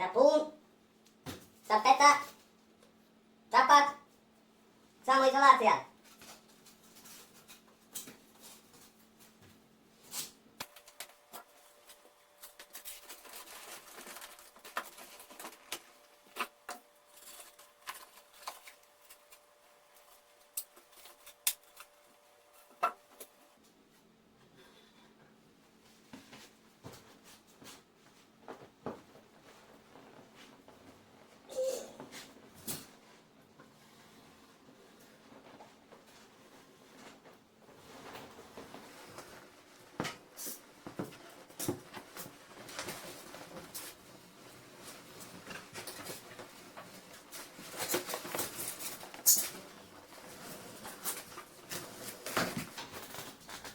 Sapun, tapeta, tapak, samoizolacja.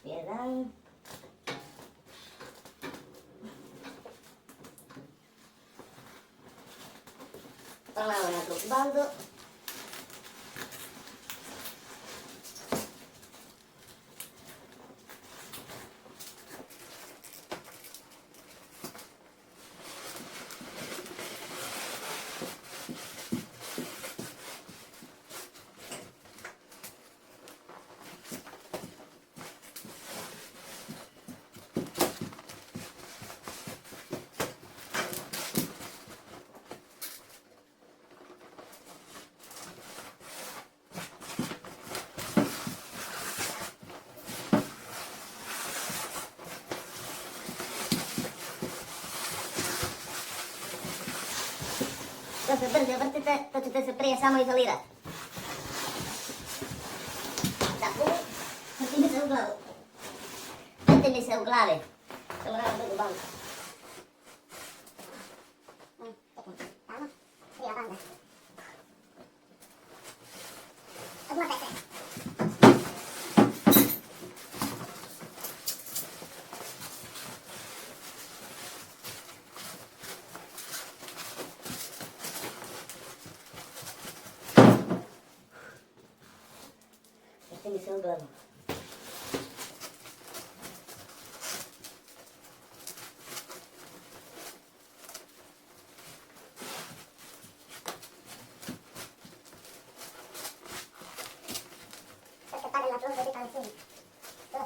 Jeden. Pomału na drugą bandu. To se brzo vrtite, to ćete se prije samo izolirati. Sapun, vrti mi se u glavu. Vrti mi se u glavi. Samo naravno drugu bandu. Tamo, prija banda. Odmotaj se. Vrti mi se u glavu. Sad kad padem na tlo, zabitam sin. To.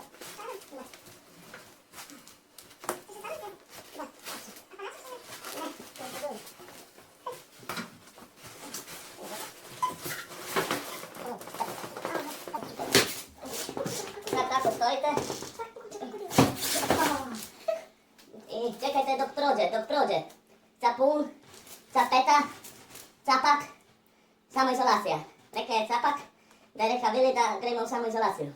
Da. Sad tako stojite. I čekajte dok prođe. Sapun, tapeta, capak, samoizolacija. Neka je capak, da je reka Vili da gremo u samoizolaciju.